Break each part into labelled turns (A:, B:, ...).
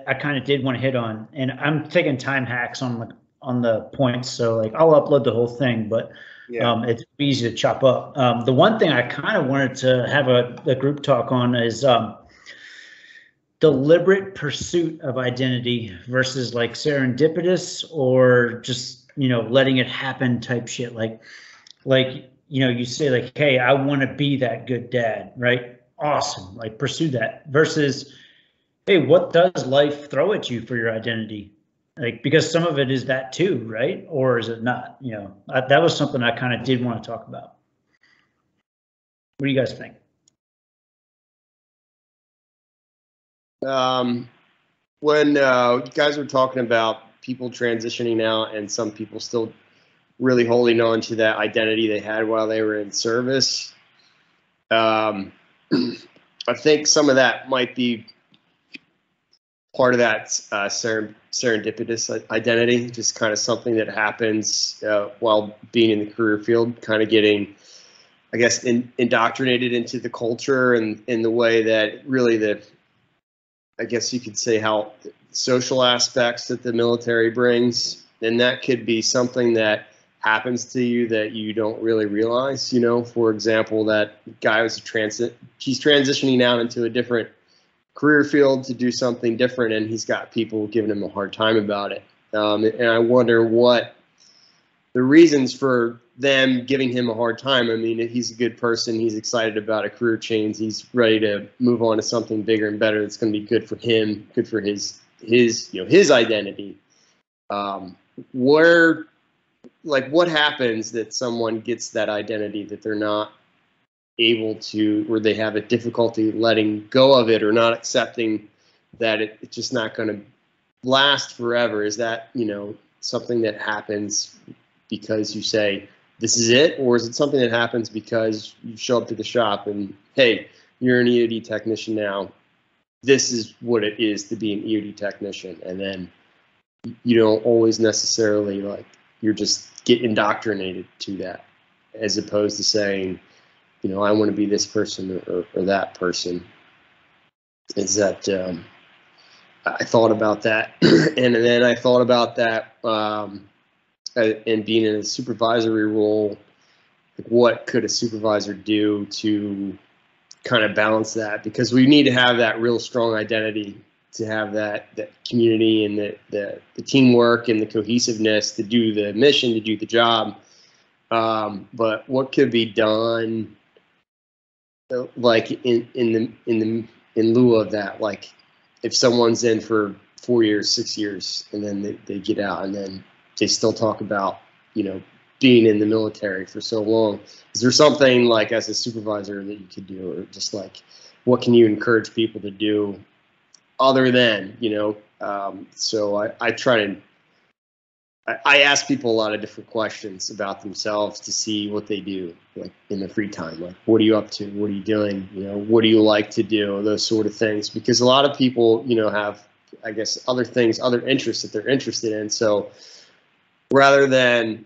A: I kind of did want to hit on, and I'm taking time hacks on the points, so like I'll upload the whole thing, but
B: Yeah.
A: it's easy to chop up. The one thing I kind of wanted to have a group talk on is deliberate pursuit of identity versus like serendipitous or just letting it happen type shit. Like you say like, hey, I want to be that good dad, right? Awesome, like pursue that versus, hey, what does life throw at you for your identity? Like, because some of it is that too, right? Or is it not? That was something I kind of did want to talk about. What do you guys think?
B: When you guys were talking about people transitioning out and some people still really holding on to that identity they had while they were in service, I think some of that might be part of that serendipitous identity, just kind of something that happens while being in the career field, kind of getting, I guess, indoctrinated into the culture and in the way that really I guess you could say how social aspects that the military brings, and that could be something that happens to you that you don't really realize. For example, that guy was he's transitioning out into a different career field to do something different, and he's got people giving him a hard time about it. And I wonder what the reasons for them giving him a hard time. I mean, he's a good person. He's excited about a career change. He's ready to move on to something bigger and better that's going to be good for him, good for his identity. What happens that someone gets that identity that they're not able to, or they have a difficulty letting go of it or not accepting that it's just not going to last forever? Is that, something that happens because you say, this is it? Or is it something that happens because you show up to the shop and, hey, you're an EOD technician now. This is what it is to be an EOD technician. And then you don't always necessarily you're just get indoctrinated to that, as opposed to saying, I want to be this person or that person. Is that I thought about that. And then I thought about that and being in a supervisory role, what could a supervisor do to kind of balance that? Because we need to have that real strong identity to have that community and the teamwork and the cohesiveness to do the mission, to do the job. But what could be done, like in lieu of that? Like if someone's in for 4 years, 6 years, and then they get out, and then they still talk about, being in the military for so long. Is there something like as a supervisor that you could do, or just like what can you encourage people to do other than, so I try to, I ask people a lot of different questions about themselves to see what they do, like in the free time. Like, what are you up to? What are you doing? What do you like to do? Those sort of things. Because a lot of people, have, I guess, other things, other interests that they're interested in. So rather than,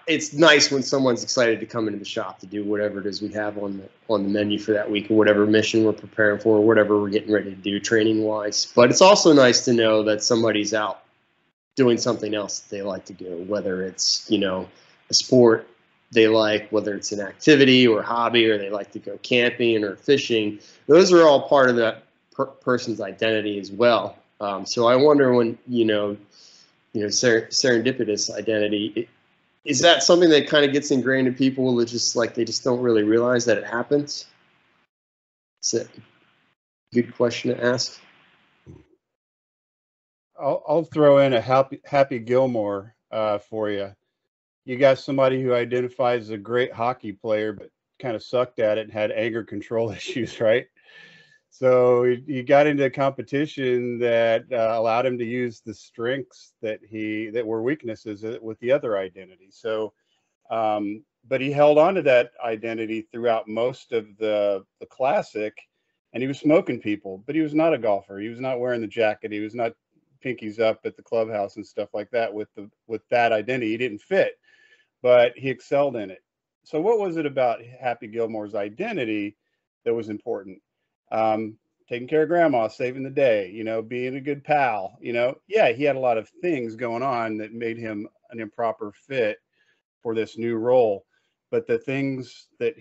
B: it's nice when someone's excited to come into the shop to do whatever it is we have on the menu for that week, or whatever mission we're preparing for, or whatever we're getting ready to do training wise. But it's also nice to know that somebody's out doing something else that they like to do, whether it's, a sport they like, whether it's an activity or hobby, or they like to go camping or fishing. Those are all part of that person's identity as well. So I wonder when, serendipitous identity, is that something that kind of gets ingrained in people that just they just don't really realize that it happens? It's a good question to ask.
C: I'll throw in a Happy Gilmore for you. You got somebody who identifies as a great hockey player, but kind of sucked at it and had anger control issues, right? So he got into a competition that allowed him to use the strengths that were weaknesses with the other identity. So, but he held on to that identity throughout most of the classic, and he was smoking people. But he was not a golfer. He was not wearing the jacket. He was not pinkies up at the clubhouse and stuff like that with that identity. He didn't fit, but he excelled in it. So what was it about Happy Gilmore's identity that was important? taking care of grandma, saving the day, you know, being a good pal, you know. Yeah, he had a lot of things going on that made him an improper fit for this new role. But the things that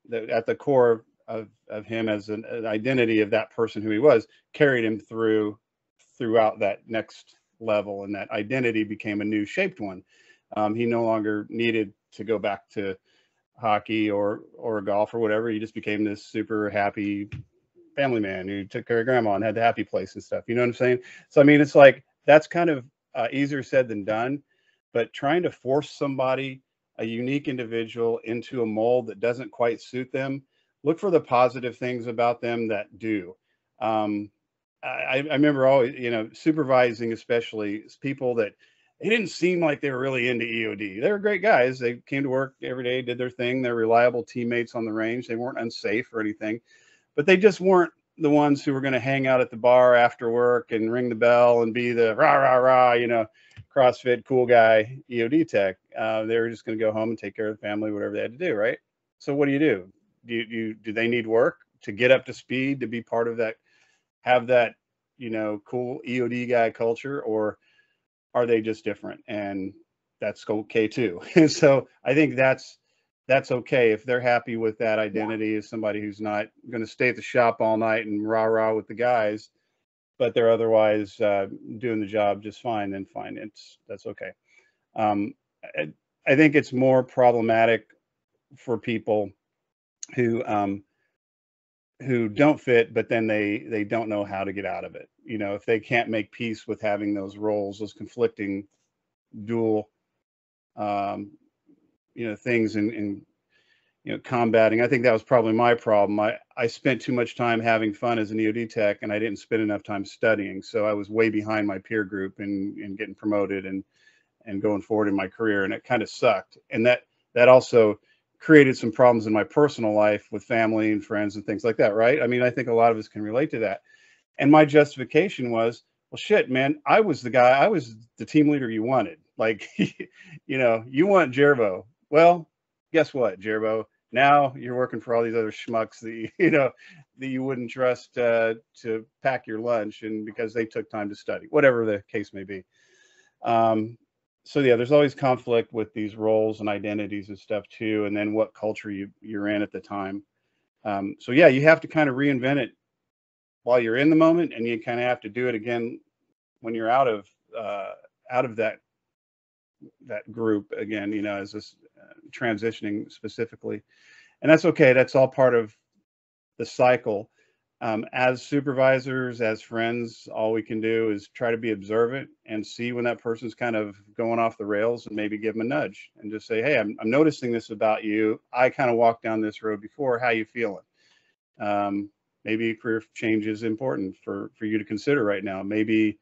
C: that at the core of him as an identity of that person who he was carried him throughout that next level, and that identity became a new shaped one. He no longer needed to go back to hockey or golf or whatever. He just became this super happy family man who took care of grandma and had the happy place and stuff. You know what I'm saying? So I mean, it's like that's kind of easier said than done. But trying to force somebody, a unique individual, into a mold that doesn't quite suit them, look for the positive things about them that do. I remember always, you know, supervising, especially people that it didn't seem like they were really into EOD. They were great guys. They came to work every day, did their thing. They're reliable teammates on the range. They weren't unsafe or anything, but they just weren't the ones who were going to hang out at the bar after work and ring the bell and be the rah, rah, rah, you know, CrossFit cool guy EOD tech. They were just going to go home and take care of the family, whatever they had to do. Right. So what do? Do they need work to get up to speed, to be part of that, have that, you know, cool EOD guy culture, or are they just different? And that's okay too. And so I think that's okay if they're happy with that identity as somebody who's not going to stay at the shop all night and rah rah with the guys, but they're otherwise doing the job just fine. Then fine, that's okay. I think it's more problematic for people who don't fit, but then they don't know how to get out of it. You know, if they can't make peace with having those roles, those conflicting dual, you know, things in you know, combating. I think that was probably my problem. I spent too much time having fun as an EOD tech, and I didn't spend enough time studying. So I was way behind my peer group in getting promoted and going forward in my career, and it kind of sucked. And that also created some problems in my personal life with family and friends and things like that, right? I mean, I think a lot of us can relate to that. And my justification was, well, shit, man, I was the team leader you wanted. Like, you know, you want Jervo. Well, guess what, Jervo? Now you're working for all these other schmucks that you know that you wouldn't trust to pack your lunch, and because they took time to study, whatever the case may be. So yeah, there's always conflict with these roles and identities and stuff too, and then what culture you're in at the time. So yeah, you have to kind of reinvent it while you're in the moment, and you kind of have to do it again when you're out of that group again, you know, as this transitioning specifically. And that's okay. That's all part of the cycle. As supervisors, as friends, all we can do is try to be observant and see when that person's kind of going off the rails, and maybe give them a nudge and just say, hey, I'm noticing this about you. I kind of walked down this road before. How you feeling? Maybe career change is important for you to consider right now. Maybe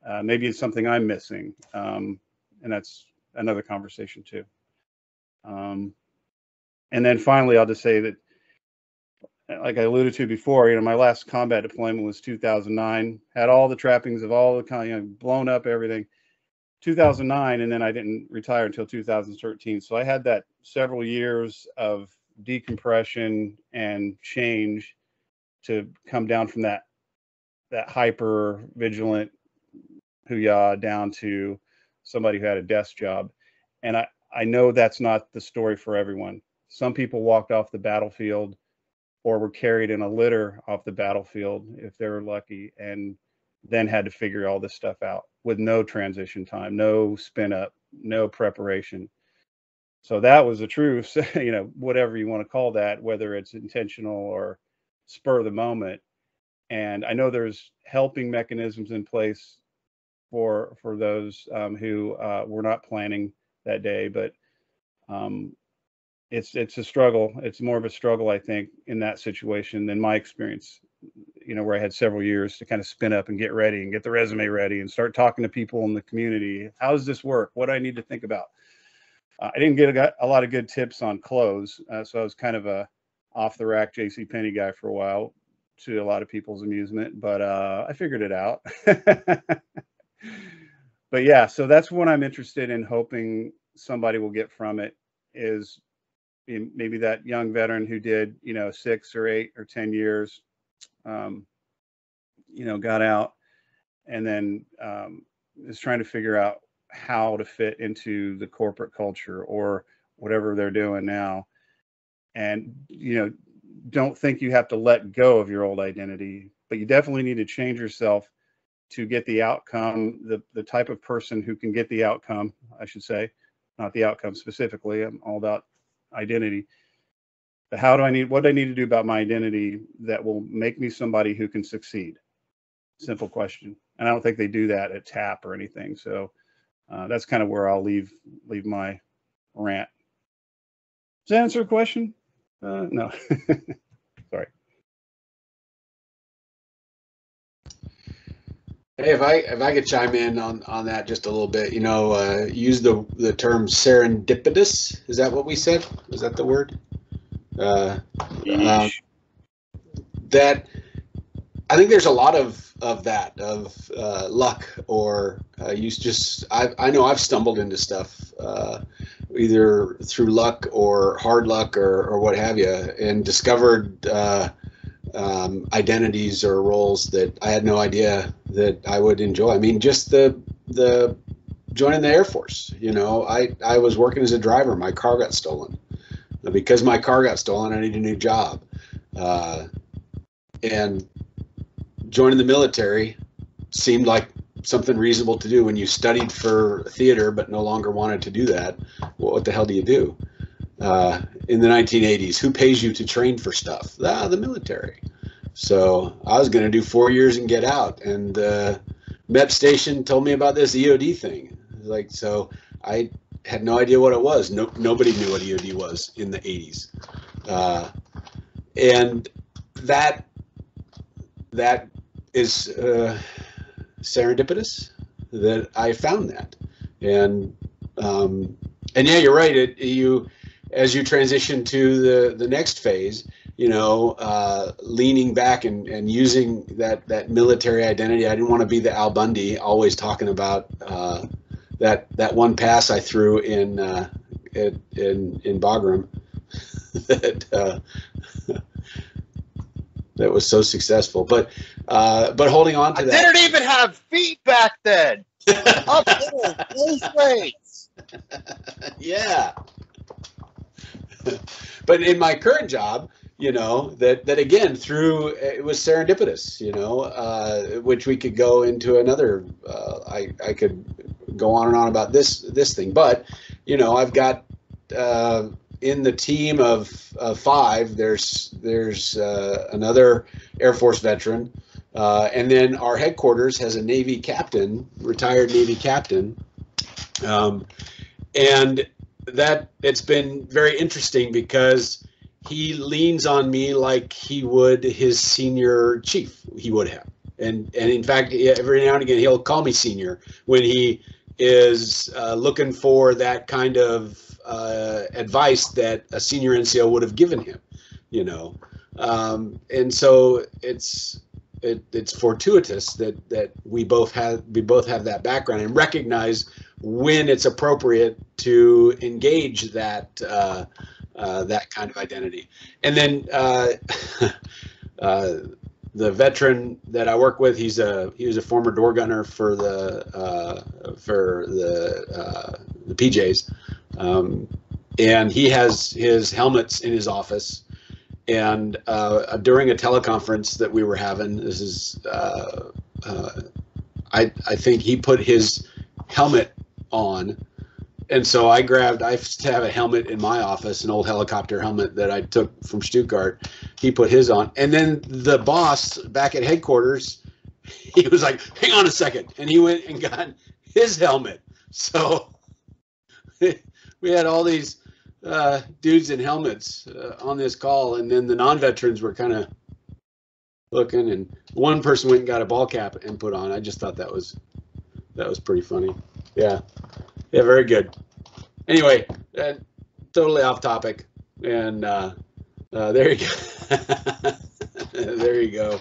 C: it's something I'm missing. And that's another conversation too. And then finally, I'll just say that, like I alluded to before, you know, my last combat deployment was 2009. Had all the trappings of all the kind, you know, blown up everything. 2009, and then I didn't retire until 2013. So I had that several years of decompression and change to come down from that hyper vigilant hoo-yah down to somebody who had a desk job. And I know that's not the story for everyone. Some people walked off the battlefield or were carried in a litter off the battlefield if they were lucky, and then had to figure all this stuff out with no transition time, no spin up, no preparation. So that was the truth, you know, whatever you want to call that, whether it's intentional or spur of the moment. And I know there's helping mechanisms in place for those who were not planning that day, but it's a struggle. It's more of a struggle, I think, in that situation than my experience, you know, where I had several years to kind of spin up and get ready and get the resume ready and start talking to people in the community. How does this work? What do I need to think about? I didn't get a lot of good tips on clothes, so I was kind of a off the rack JCPenney guy for a while, to a lot of people's amusement, but I figured it out. But yeah, so that's what I'm interested in, hoping somebody will get from it, is maybe that young veteran who did, you know, 6 or 8 or 10 years, got out, and then is trying to figure out how to fit into the corporate culture or whatever they're doing now. And, don't think you have to let go of your old identity, but you definitely need to change yourself to get the outcome, the type of person who can get the outcome, I should say, not the outcome specifically. I'm all about identity. But what do I need to do about my identity that will make me somebody who can succeed? Simple question. And I don't think they do that at TAP or anything. So that's kind of where I'll leave my rant. Does that answer your question? No. Sorry.
D: Hey, if I could chime in on that just a little bit, use the term serendipitous. Is that what we said? Is that the word? That I think there's a lot of that, of luck, or I know I've stumbled into stuff either through luck or hard luck or what have you, and discovered identities or roles that I had no idea that I would enjoy. I mean, just the joining the Air Force. I was working as a driver. My car got stolen. Because my car got stolen, I need a new job. And joining the military seemed like something reasonable to do when you studied for theater but no longer wanted to do that. Well, what the hell do you do? In the 1980s, who pays you to train for stuff? The military. So I was going to do 4 years and get out. And MEP station told me about this EOD thing. So I had no idea what it was. Nobody knew what EOD was in the 80s. And that is serendipitous that I found that. And yeah, you're right. As you transition to the next phase, leaning back and using that military identity. I didn't want to be the Al Bundy, always talking about that one pass I threw in Bagram that was so successful. But holding on to that.
E: I didn't even have feet back then. Up there, both ways.
D: Yeah. But in my current job, that again, it was serendipitous, which we could go into another, I could go on and on about this thing, but, I've got, in the team of 5, there's another Air Force veteran, and then our headquarters has a Navy captain, retired Navy captain, and that it's been very interesting because he leans on me like he would his senior chief. He would have, and in fact, every now and again he'll call me senior when he is looking for that kind of advice that a senior NCO would have given him, and so it's fortuitous that we both have that background and recognize when it's appropriate to engage that that kind of identity. And then the veteran that I work with, he was a former door gunner for the PJs, and he has his helmets in his office. And during a teleconference that we were having, this is I think he put his helmet on. And so I used to have a helmet in my office, an old helicopter helmet that I took from Stuttgart. He put his on. And then the boss back at headquarters, he was like, hang on a second. And he went and got his helmet. So we had all these dudes in helmets on this call. And then the non-veterans were kind of looking. And one person went and got a ball cap and put on. I just thought that was pretty funny. Yeah. Yeah, very good. Anyway, totally off topic, and there you go. There you go.